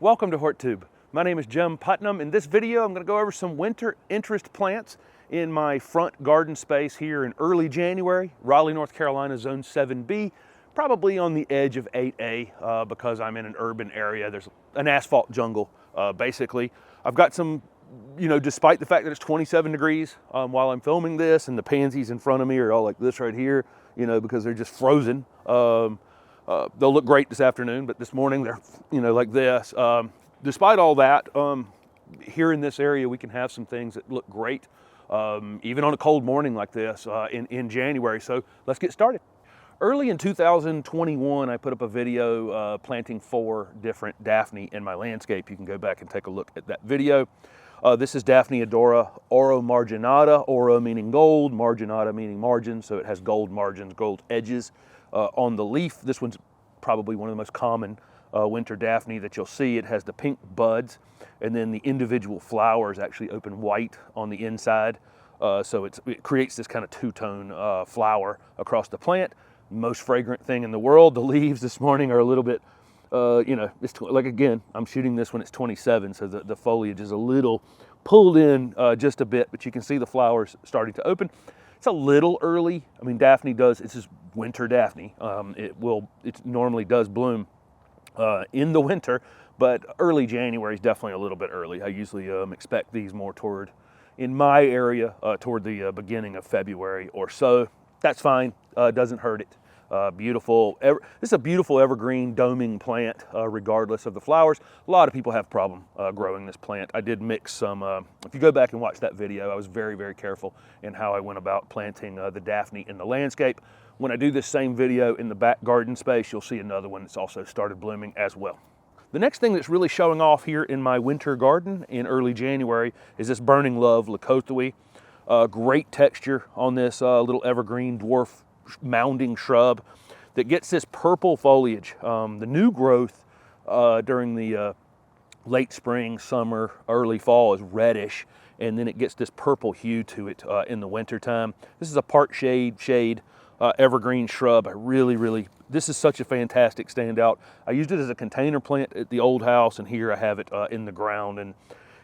Welcome to HortTube. My name is Jim Putnam. In this video, I'm going to go over some winter interest plants in my front garden space here in early January, Raleigh, North Carolina, Zone 7B, probably on the edge of 8A because I'm in an urban area. There's an asphalt jungle, basically. I've got some, despite the fact that it's 27 degrees while I'm filming this, and the pansies in front of me are all like this right here, because they're just frozen. They'll look great this afternoon, but this morning they're, like this. Despite all that, here in this area, we can have some things that look great, even on a cold morning like this in January. So let's get started. Early in 2021, I put up a video planting 4 different Daphne in my landscape. You can go back and take a look at that video. This is Daphne odora oro marginata, oro meaning gold, marginata meaning margin, so it has gold margins, gold edges on the leaf. This one's probably one of the most common winter Daphne that you'll see. It has the pink buds, and then the individual flowers actually open white on the inside. So it creates this kind of two-tone flower across the plant. Most fragrant thing in the world. The leaves this morning are a little bit, it's like, again, I'm shooting this when it's 27, so the foliage is a little pulled in just a bit, but you can see the flowers starting to open. It's a little early. I mean, Daphne it's just winter Daphne. It normally does bloom in the winter, but early January is definitely a little bit early. I usually expect these more in my area, toward the beginning of February or so. That's fine, doesn't hurt it. Beautiful. This is a beautiful evergreen doming plant, regardless of the flowers. A lot of people have problem growing this plant. I did mix some, if you go back and watch that video, I was very, very careful in how I went about planting the Daphne in the landscape. When I do this same video in the back garden space, you'll see another one that's also started blooming as well. The next thing that's really showing off here in my winter garden in early January is this Burning Love Lakota. Great texture on this little evergreen dwarf mounding shrub that gets this purple foliage. The new growth during the late spring, summer, early fall is reddish, and then it gets this purple hue to it in the winter time. This is a part shade evergreen shrub. This is such a fantastic standout. I used it as a container plant at the old house, and here I have it in the ground, and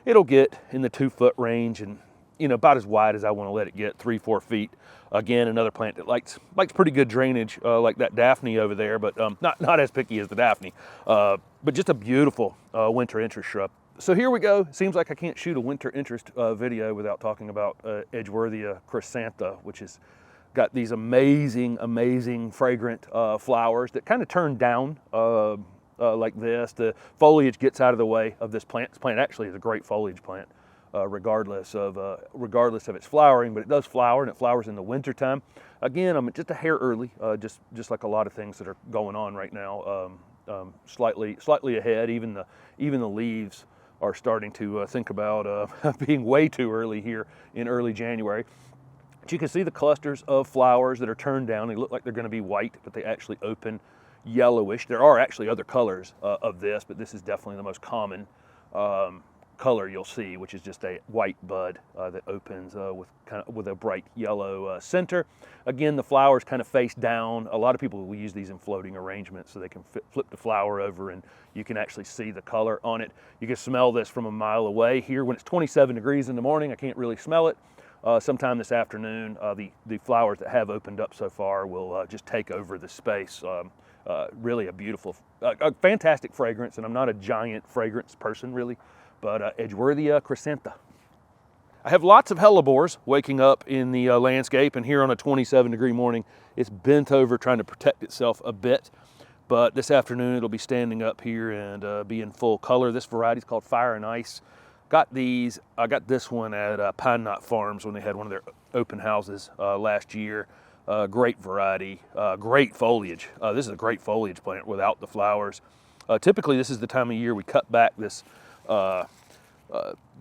it'll get in the 2-foot range, and about as wide as I want to let it get, 3-4 feet. Again, another plant that likes pretty good drainage, like that Daphne over there, but not as picky as the Daphne, but just a beautiful winter interest shrub. So here we go. Seems like I can't shoot a winter interest video without talking about Edgeworthia chrysantha, which has got these amazing fragrant flowers that kind of turn down like this. The foliage gets out of the way of this plant. This plant actually is a great foliage plant. Regardless of its flowering, but it does flower, and it flowers in the wintertime. Again, I'm just a hair early, just like a lot of things that are going on right now. Slightly ahead. Even the leaves are starting to think about being way too early here in early January. But you can see the clusters of flowers that are turned down. They look like they're going to be white, but they actually open yellowish. There are actually other colors of this, but this is definitely the most common color you'll see, which is just a white bud that opens with a bright yellow center. Again, the flowers kind of face down. A lot of people will use these in floating arrangements so they can flip the flower over and you can actually see the color on it. You can smell this from a mile away. Here, when it's 27 degrees in the morning, I can't really smell it. Sometime this afternoon, the flowers that have opened up so far will just take over the space. Really a beautiful, a fantastic fragrance, and I'm not a giant fragrance person really, but Edgeworthia chrysantha. I have lots of hellebores waking up in the landscape, and here on a 27-degree morning, it's bent over trying to protect itself a bit. But this afternoon, it'll be standing up here and be in full color. This variety is called Fire and Ice. I got this one at Pine Knot Farms when they had one of their open houses last year. Great variety, great foliage. This is a great foliage plant without the flowers. Typically, this is the time of year we cut back this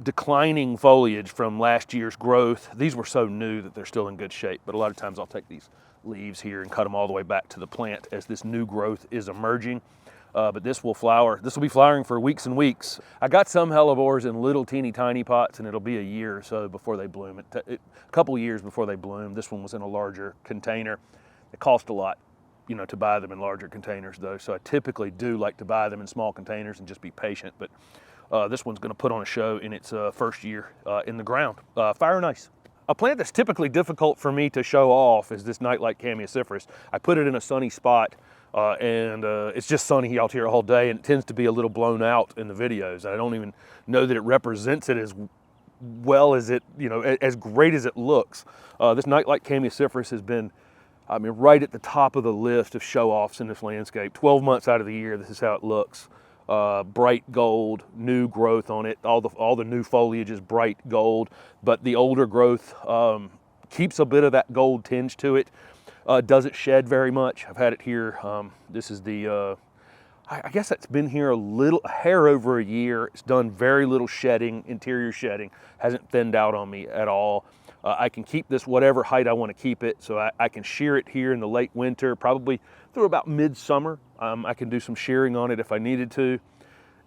declining foliage from last year's growth. These were so new that they're still in good shape, but a lot of times I'll take these leaves here and cut them all the way back to the plant as this new growth is emerging. But this will flower. This will be flowering for weeks and weeks. I got some hellebores in little teeny tiny pots, and it'll be a year or so before they bloom. A couple years before they bloom. This one was in a larger container. It cost a lot. you know, to buy them in larger containers though. So I typically do like to buy them in small containers and just be patient. But this one's going to put on a show in its first year in the ground. Fire and Ice. A plant that's typically difficult for me to show off is this nightlight chamaecyparis. I put it in a sunny spot and it's just sunny out here all day, and it tends to be a little blown out in the videos. I don't even know that it represents it as well as it, you know, as great as it looks. This nightlight chamaecyparis has been, I mean, right at the top of the list of show-offs in this landscape. 12 months out of the year, this is how it looks. Bright gold, new growth on it. All the new foliage is bright gold, but the older growth keeps a bit of that gold tinge to it. Doesn't shed very much. I've had it here. This is the, I guess it's been here a hair over a year. It's done very little shedding, interior shedding. Hasn't thinned out on me at all. I can keep this whatever height I want to keep it, so I can shear it here in the late winter, probably through about midsummer. I can do some shearing on it if I needed to.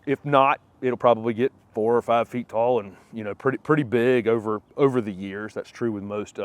If not, it'll probably get 4 or 5 feet tall and, you know, pretty big over the years. That's true with most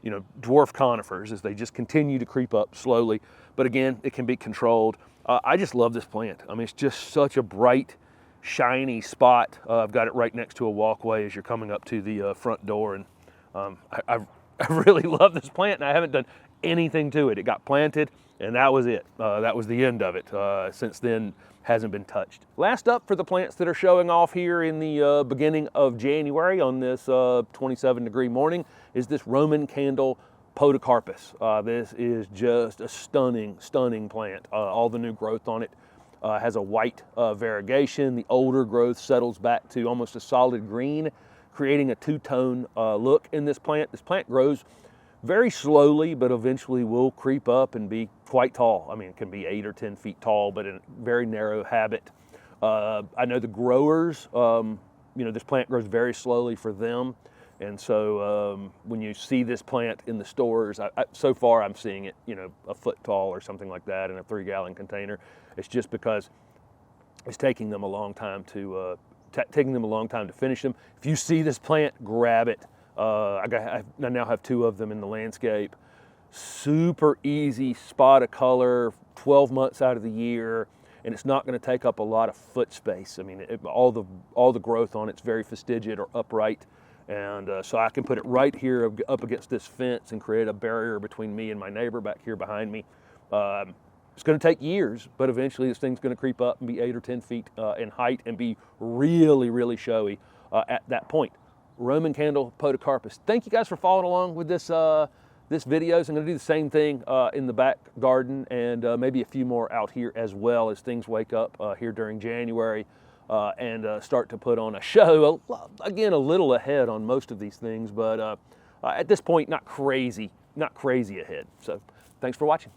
you know, dwarf conifers, as they just continue to creep up slowly. But again, it can be controlled. I just love this plant. I mean, it's just such a bright, shiny spot. I've got it right next to a walkway as you're coming up to the front door, and I really love this plant, and I haven't done anything to it. It got planted, and that was it. That was the end of it. Since then, hasn't been touched. Last up for the plants that are showing off here in the beginning of January on this 27-degree morning is this Roman candle podocarpus. This is just a stunning, stunning plant. All the new growth on it has a white variegation. The older growth settles back to almost a solid green, creating a two-tone look in this plant. This plant grows very slowly, but eventually will creep up and be quite tall. I mean, it can be 8 or 10 feet tall, but in a very narrow habit. I know the growers, you know, this plant grows very slowly for them. And so when you see this plant in the stores, so far I'm seeing it, you know, a foot tall or something like that in a 3-gallon container. It's just because it's taking them a long time to finish them. If you see this plant, grab it. I now have 2 of them in the landscape. Super easy spot of color, 12 months out of the year, and it's not going to take up a lot of foot space. I mean, all the growth on it's very fastigiate or upright, and so I can put it right here up against this fence and create a barrier between me and my neighbor back here behind me. It's going to take years, but eventually this thing's going to creep up and be 8 or 10 feet in height and be really, really showy at that point. Roman candle podocarpus. Thank you guys for following along with this this videos. I'm going to do the same thing in the back garden, and maybe a few more out here as well as things wake up here during January and start to put on a show. Again, a little ahead on most of these things, but at this point, not crazy ahead. So thanks for watching.